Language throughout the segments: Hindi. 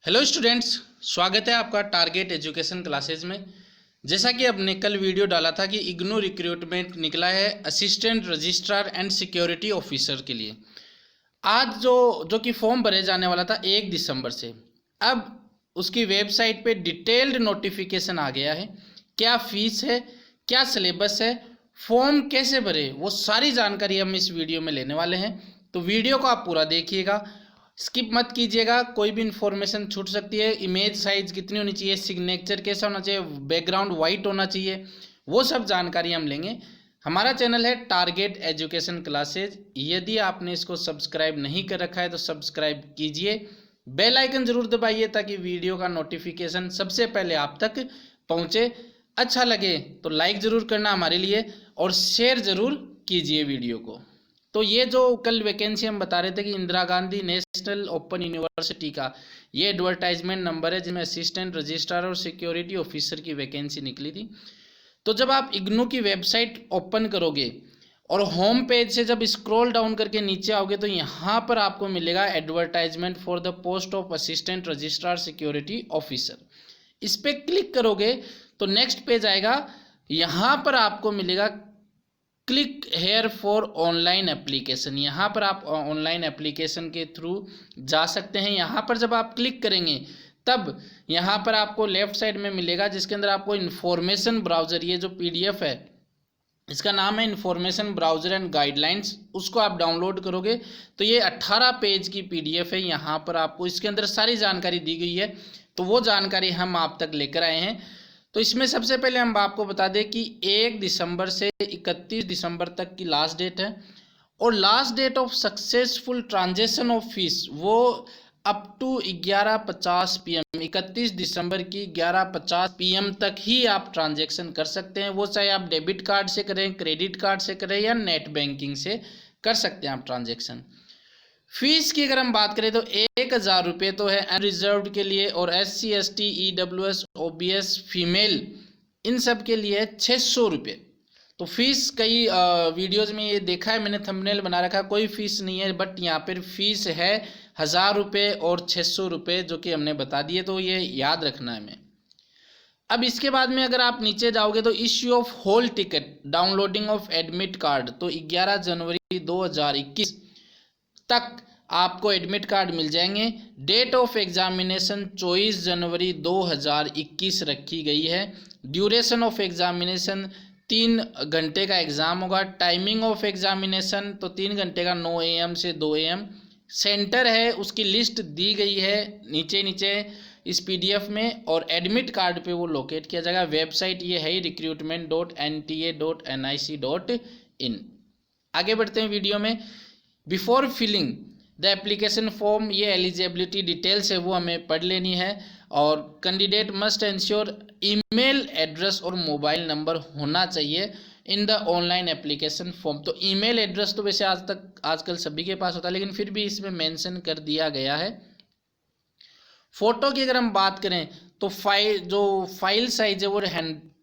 हेलो स्टूडेंट्स, स्वागत है आपका टारगेट एजुकेशन क्लासेज में। जैसा कि आपने कल वीडियो डाला था कि इग्नू रिक्रूटमेंट निकला है assistant registrar and security officer के लिए। आज जो कि फॉर्म भरे जाने वाला था 1 दिसंबर से, अब उसकी वेबसाइट पे डिटेल्ड नोटिफिकेशन आ गया है। क्या फीस है, क्या सिलेबस है, फॉर्म कैसे भरे, वो सारी जानकारी हम इस वीडियो में लेने वाले हैं। तो वीडियो को आप पूरा देखिएगा, स्किप मत कीजिएगा, कोई भी इंफॉर्मेशन छूट सकती है। इमेज साइज कितनी होनी चाहिए, सिग्नेचर कैसा होना चाहिए, बैकग्राउंड वाइट होना चाहिए, वो सब जानकारी हम लेंगे। हमारा चैनल है टारगेट एजुकेशन क्लासेज। यदि आपने इसको सब्सक्राइब नहीं कर रखा है तो सब्सक्राइब कीजिए, बेल आइकन जरूर दबाइए ताकि वीडियो का नोटिफिकेशन सबसे पहले आप तक पहुंचे। अच्छा लगे तो लाइक ज़रूर करना हमारे लिए और शेयर ज़रूर कीजिए वीडियो को। तो ये जो कल वैकेंसी हम बता रहे थे कि Indira Gandhi national open university का ये एडवर्टाइजमेंट नंबर है जिसमें असिस्टेंट रजिस्ट्रार और सिक्योरिटी ऑफिसर की वैकेंसी निकली थी। तो जब आप इग्नू की वेबसाइट ओपन करोगे और होम पेज से जब स्क्रॉल डाउन करके नीचे आओगे तो यहाँ पर आपको मिलेगा advertisement for the post of assistant registrar security officer. इस पर क्लिक करोगे तो नेक्स्ट पेज आएगा। यहाँ पर आपको मिलेगा click here for online application. यहाँ पर आप ऑनलाइन एप्लीकेशन के थ्रू जा सकते हैं। यहाँ पर जब आप क्लिक करेंगे तब यहाँ पर आपको लेफ्ट साइड में मिलेगा जिसके अंदर आपको इन्फॉर्मेशन ब्राउज़र, ये जो पीडीएफ है इसका नाम है इन्फॉर्मेशन ब्राउज़र एंड गाइडलाइंस, उसको आप डाउनलोड करोगे तो ये 18 पेज की पीडीएफ है। यहाँ पर आपको इसके अंदर सारी जानकारी दी गई है, तो वो जानकारी हम आप तक लेकर आए हैं। तो इसमें सबसे पहले हम आपको बता दें कि 1 दिसंबर से 31 दिसंबर तक की लास्ट डेट है और last date of successful transaction of fees वो अप टू 11:50 PM, 31 दिसंबर की 11:50 PM तक ही आप ट्रांजेक्शन कर सकते हैं। वो चाहे आप डेबिट कार्ड से करें, क्रेडिट कार्ड से करें या नेट बैंकिंग से कर सकते हैं आप ट्रांजेक्शन। फीस की अगर हम बात करें तो 1,000 रुपये तो है अनरिजर्व्ड के लिए, और SC ST EWS OBS female इन सब के लिए 600 रुपये। तो फीस कई वीडियोज़ में ये देखा है मैंने, थंबनेल बना रखा, कोई फीस नहीं है, बट यहाँ पर फीस है 1,000 रुपये और 600 रुपये जो कि हमने बता दिए, तो ये याद रखना है हमें। अब इसके बाद में अगर आप नीचे जाओगे तो issue of hall ticket, downloading of admit card, तो 11 जनवरी 2021 तक आपको एडमिट कार्ड मिल जाएंगे। डेट ऑफ एग्जामिनेशन 24 जनवरी 2021 रखी गई है। ड्यूरेशन ऑफ एग्जामिनेशन 3 घंटे का एग्ज़ाम होगा। टाइमिंग ऑफ एग्जामिनेशन तो 3 घंटे का 9 AM से 2 AM। सेंटर है उसकी लिस्ट दी गई है नीचे नीचे इस PDF में, और एडमिट कार्ड पे वो लोकेट किया जाएगा। वेबसाइट ये है recruitment.nta.nic.in। आगे बढ़ते हैं वीडियो में। Before filling the application form, ये एलिजिबिलिटी डिटेल्स है वो हमें पढ़ लेनी है। और candidate must ensure email address और मोबाइल नंबर होना चाहिए in the online application form. तो ईमेल एड्रेस तो वैसे आजकल सभी के पास होता है, लेकिन फिर भी इसमें मेंशन कर दिया गया है। फोटो की अगर हम बात करें तो फाइल साइज है वो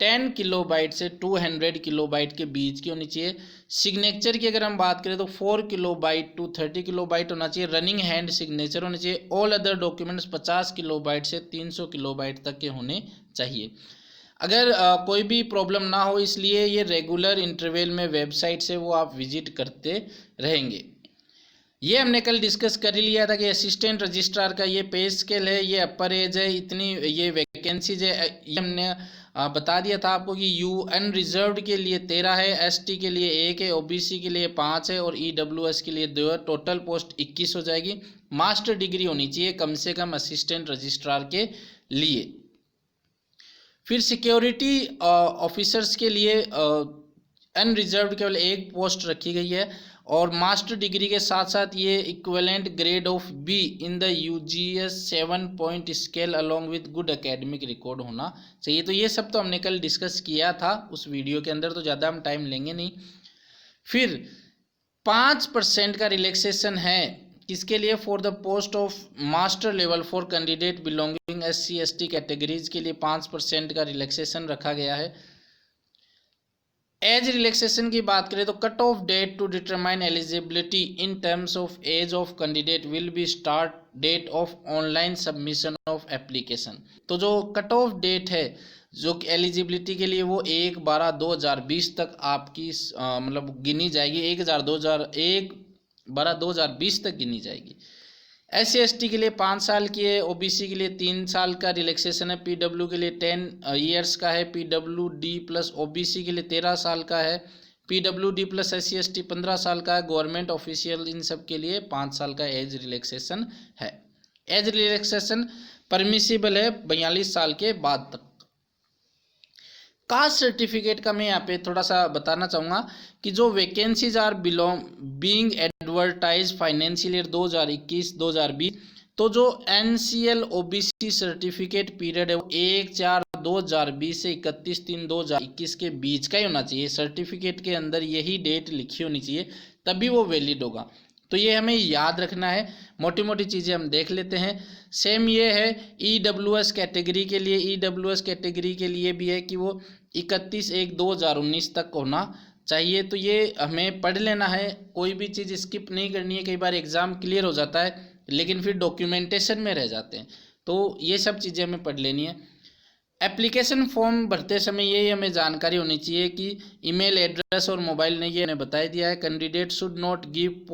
10 किलोबाइट से 200 किलोबाइट के बीच की होनी चाहिए। सिग्नेचर की अगर हम बात करें तो 4 किलोबाइट टू 30 किलोबाइट होना चाहिए। रनिंग हैंड सिग्नेचर होने चाहिए। ऑल अदर डॉक्यूमेंट्स 50 किलोबाइट से 300 किलोबाइट तक के होने चाहिए। अगर कोई भी प्रॉब्लम ना हो, इसलिए ये रेगुलर इंटरवल में वेबसाइट से वो आप विजिट करते रहेंगे। ये हमने कल डिस्कस कर ही लिया था कि असिस्टेंट रजिस्ट्रार का ये पे स्केल है, ये अपर एज है, इतनी ये वैकेंसीज है, ये हमने बता दिया था आपको कि UN रिजर्व्ड के लिए 13 है, ST के लिए 1 है, OBC के लिए 5 है और EWS के लिए 2 है। टोटल पोस्ट 21 हो जाएगी। मास्टर डिग्री होनी चाहिए कम से कम असिस्टेंट रजिस्ट्रार के लिए। फिर सिक्योरिटी ऑफिसर्स के लिए अनरिजर्व्ड केवल 1 पोस्ट रखी गई है, और मास्टर डिग्री के साथ साथ ये equivalent grade of B in the UGS 7 point scale along with good academic record होना चाहिए। तो ये सब तो हमने कल डिस्कस किया था उस वीडियो के अंदर, तो ज़्यादा हम टाइम लेंगे नहीं। फिर 5% का रिलैक्सेशन है किसके लिए, for the post of master level for candidate belonging SC ST categories के लिए 5% का रिलैक्सेशन रखा गया है। एज रिलैक्सेशन की बात करें तो cut off date to determine eligibility in terms of age of candidate will be start date of online submission of application. तो जो कट ऑफ डेट है जो कि एलिजिबिलिटी के लिए वो 1/12/2020 तक आपकी मतलब गिनी जाएगी, 1/12/2020 तक गिनी जाएगी। SC/ST के लिए 5 साल की है, OBC के लिए 3 साल का रिलैक्सेशन है, PW के लिए 10 ईयर्स का है, PWD प्लस OBC के लिए 13 साल का है, PWD प्लस SC/ST 15 साल का है, गवर्नमेंट ऑफिशियल इन सब के लिए 5 साल का एज रिलैक्सेशन है। एज रिलैक्सेशन परमिसिबल है 42 साल के बाद तक। कास्ट सर्टिफिकेट का मैं यहाँ पे थोड़ा सा बताना चाहूँगा कि जो vacancies are being advertise financial year 2021-2020, तो जो NCL OBC सर्टिफिकेट पीरियड है वो 1/4/2020 से 31/3/2021 के बीच का ही होना चाहिए। सर्टिफिकेट के अंदर यही डेट लिखी होनी चाहिए, तभी वो वैलिड होगा। तो ये हमें याद रखना है। मोटी मोटी चीज़ें हम देख लेते हैं। सेम ये है EWS कैटेगरी के लिए। EWS कैटेगरी के लिए भी है कि वो 31/1/2019 तक होना चाहिए। तो ये हमें पढ़ लेना है, कोई भी चीज़ स्किप नहीं करनी है। कई बार एग्ज़ाम क्लियर हो जाता है लेकिन फिर डॉक्यूमेंटेशन में रह जाते हैं, तो ये सब चीज़ें हमें पढ़ लेनी है। एप्लीकेशन फॉर्म भरते समय ये हमें जानकारी होनी चाहिए कि ईमेल एड्रेस और मोबाइल नहीं, ये हमें बता दिया है। Candidate should not give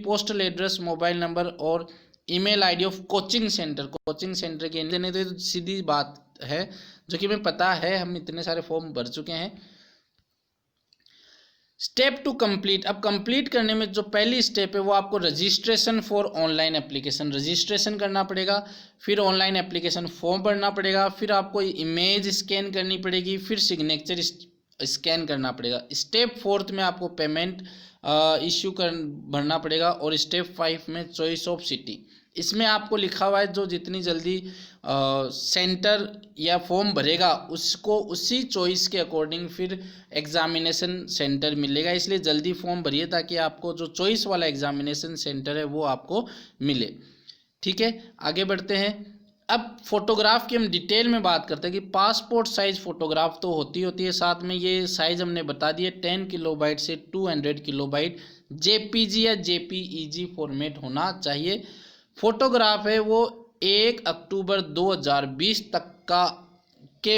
postal address, mobile number और email ID of coaching centre के नहीं, तो सीधी बात है जो कि हमें पता है, हम इतने सारे फॉर्म भर चुके हैं। स्टेप टू कंप्लीट, अब कंप्लीट करने में जो पहली स्टेप है वो आपको registration for online application, registration करना पड़ेगा, फिर ऑनलाइन एप्लीकेशन फॉर्म भरना पड़ेगा, फिर आपको इमेज स्कैन करनी पड़ेगी, फिर सिग्नेचर स्कैन करना पड़ेगा। स्टेप 4 में आपको पेमेंट इश्यू भरना पड़ेगा, और स्टेप 5 में चॉइस ऑफ सिटी। इसमें आपको लिखा हुआ है जो जितनी जल्दी सेंटर या फॉर्म भरेगा उसको उसी चॉइस के अकॉर्डिंग फिर एग्जामिनेशन सेंटर मिलेगा। इसलिए जल्दी फॉर्म भरिए ताकि आपको जो चॉइस वाला एग्जामिनेशन सेंटर है वो आपको मिले। ठीक है, आगे बढ़ते हैं। अब फोटोग्राफ की हम डिटेल में बात करते हैं कि पासपोर्ट साइज फोटोग्राफ तो होती है, साथ में ये साइज हमने बता दिए 10 किलोबाइट से 200 किलोबाइट JPG या JPEG फॉर्मेट होना चाहिए। फोटोग्राफ है वो 1 अक्टूबर 2020 तक का के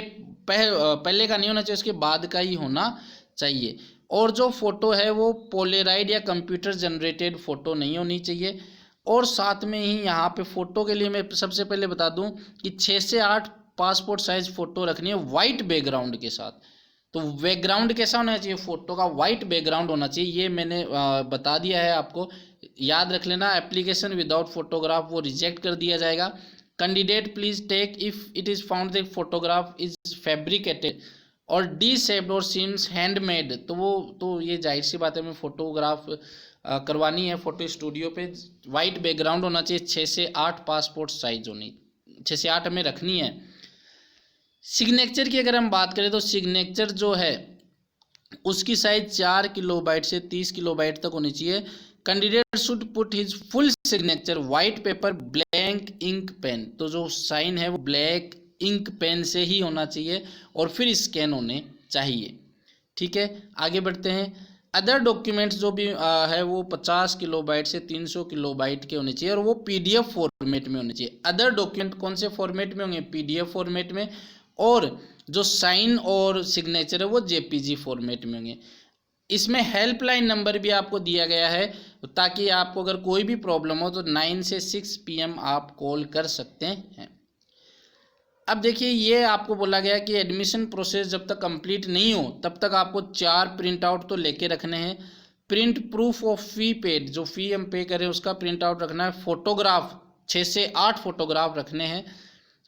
पहले का नहीं होना चाहिए, उसके बाद का ही होना चाहिए। और जो फ़ोटो है वो पोलराइड या कंप्यूटर जनरेटेड फ़ोटो नहीं होनी चाहिए। और साथ में ही यहाँ पे फ़ोटो के लिए मैं सबसे पहले बता दूं कि 6 से 8 पासपोर्ट साइज़ फ़ोटो रखनी है वाइट बैकग्राउंड के साथ। तो बैकग्राउंड कैसा होना चाहिए, फ़ोटो का वाइट बैकग्राउंड होना चाहिए, ये मैंने बता दिया है आपको, याद रख लेना। एप्लीकेशन विदाउट फोटोग्राफ वो रिजेक्ट कर दिया जाएगा। Candidate please take if it is found that photograph is fabricated और डी-शेप्ड और सीम्स हैंडमेड, तो ये जाहिर सी बात है, हमें फोटोग्राफ करवानी है फोटो स्टूडियो पे। वाइट बैकग्राउंड होना चाहिए, 6 से 8 पासपोर्ट साइज होनी, 6 से 8 हमें रखनी है। सिग्नेचर की अगर हम बात करें तो सिग्नेचर जो है उसकी साइज 4 किलोबाइट से 30 किलोबाइट तक होनी चाहिए। Candidate should put his full signature white paper blank ink pen, तो जो साइन है वो ब्लैक इंक पेन से ही होना चाहिए और फिर स्कैन होने चाहिए। ठीक है, आगे बढ़ते हैं। अदर डॉक्यूमेंट्स जो भी है वो 50 किलोबाइट से 300 किलोबाइट के होने चाहिए और वो PDF फॉर्मेट में होने चाहिए। अदर डॉक्यूमेंट कौन से फॉर्मेट में होंगे, PDF फॉर्मेट में, और जो साइन और सिग्नेचर है वो JPG फॉर्मेट में होंगे। इसमें हेल्पलाइन नंबर भी आपको दिया गया है ताकि आपको अगर कोई भी प्रॉब्लम हो तो 9 से 6 PM आप कॉल कर सकते हैं। अब देखिए, ये आपको बोला गया कि एडमिशन प्रोसेस जब तक कंप्लीट नहीं हो तब तक आपको 4 प्रिंट आउट तो लेके रखने हैं। Print proof of fee paid, जो फी हम पे करें उसका प्रिंट आउट रखना है। फोटोग्राफ 6 से 8 फोटोग्राफ रखने हैं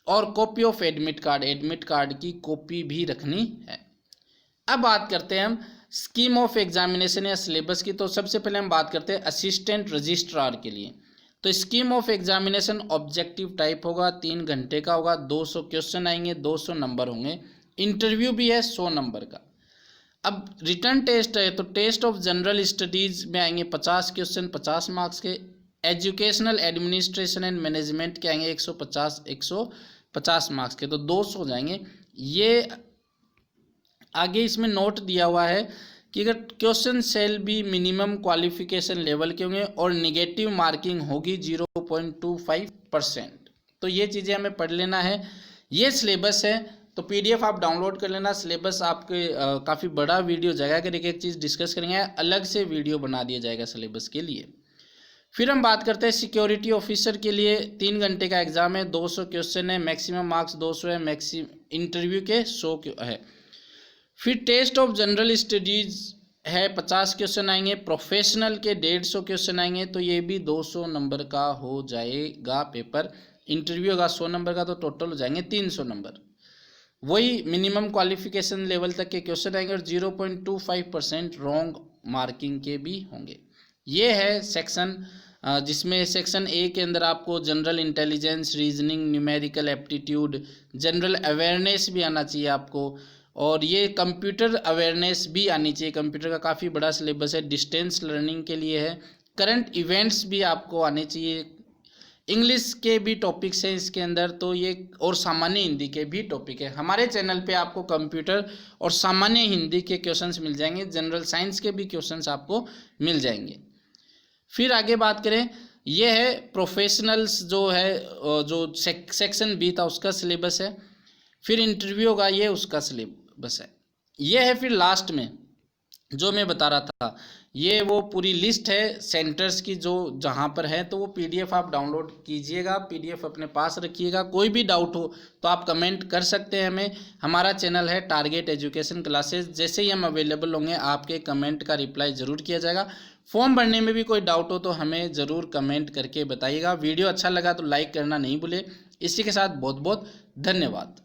और कॉपी ऑफ एडमिट कार्ड की कॉपी भी रखनी है। अब बात करते हैं हम स्कीम ऑफ एग्जामिनेशन या सिलेबस की। तो सबसे पहले हम बात करते हैं असिस्टेंट रजिस्ट्रार के लिए। तो scheme of examination objective type होगा, 3 घंटे का होगा, 200 क्वेश्चन आएंगे, 200 नंबर होंगे। इंटरव्यू भी है 100 नंबर का। अब रिटर्न टेस्ट है तो टेस्ट ऑफ जनरल स्टडीज़ में आएंगे 50 क्वेश्चन 50 मार्क्स के। एजुकेशनल एडमिनिस्ट्रेशन एंड मैनेजमेंट के आएंगे 150 मार्क्स के, तो 200 हो जाएंगे। ये आगे इसमें नोट दिया हुआ है कि अगर क्वेश्चन सेल भी मिनिमम क्वालिफिकेशन लेवल के होंगे और निगेटिव मार्किंग होगी 0.25%। तो ये चीज़ें हमें पढ़ लेना है। ये सिलेबस है, तो पीडीएफ आप डाउनलोड कर लेना। सिलेबस आपके काफ़ी बड़ा वीडियो जाएगा, अगर एक एक चीज़ डिस्कस करेंगे अलग से वीडियो बना दिया जाएगा सिलेबस के लिए। फिर हम बात करते हैं सिक्योरिटी ऑफिसर के लिए 3 घंटे का एग्जाम है, 200 क्वेश्चन है, मैक्सिमम मार्क्स 200 है, इंटरव्यू के 100 है। फिर टेस्ट ऑफ जनरल स्टडीज़ है, 50 क्वेश्चन आएंगे, प्रोफेशनल के 150 क्वेश्चन आएंगे, तो ये भी 200 नंबर का हो जाएगा पेपर। इंटरव्यू का 100 नंबर का, तो टोटल हो जाएंगे 300 नंबर। वही मिनिमम क्वालिफिकेशन लेवल तक के क्वेश्चन आएंगे और 0.25% रॉन्ग मार्किंग के भी होंगे। ये है सेक्शन, जिसमें सेक्शन ए के अंदर आपको general intelligence, reasoning, numerical aptitude, general awareness भी आना चाहिए आपको, और ये कंप्यूटर अवेयरनेस भी आनी चाहिए। कंप्यूटर का काफ़ी बड़ा सिलेबस है, डिस्टेंस लर्निंग के लिए है। करंट इवेंट्स भी आपको आने चाहिए। इंग्लिश के भी टॉपिक्स हैं इसके अंदर, तो ये और सामान्य हिंदी के भी टॉपिक है। हमारे चैनल पे आपको कंप्यूटर और सामान्य हिंदी के क्वेश्चंस मिल जाएंगे, जनरल साइंस के भी क्वेश्चंस आपको मिल जाएंगे। फिर आगे बात करें, ये है प्रोफेशनल्स जो है, जो सेक्शन बी था उसका सिलेबस है। फिर इंटरव्यू का ये उसका सिलेबस है। ये है फिर लास्ट में जो मैं बता रहा था, ये वो पूरी लिस्ट है सेंटर्स की जो जहाँ पर है, तो वो पीडीएफ आप डाउनलोड कीजिएगा, पीडीएफ अपने पास रखिएगा। कोई भी डाउट हो तो आप कमेंट कर सकते हैं हमें। हमारा चैनल है टारगेट एजुकेशन क्लासेस, जैसे ही हम अवेलेबल होंगे आपके कमेंट का रिप्लाई ज़रूर किया जाएगा। फॉर्म भरने में भी कोई डाउट हो तो हमें ज़रूर कमेंट करके बताइएगा। वीडियो अच्छा लगा तो लाइक करना नहीं भूले। इसी के साथ बहुत बहुत धन्यवाद।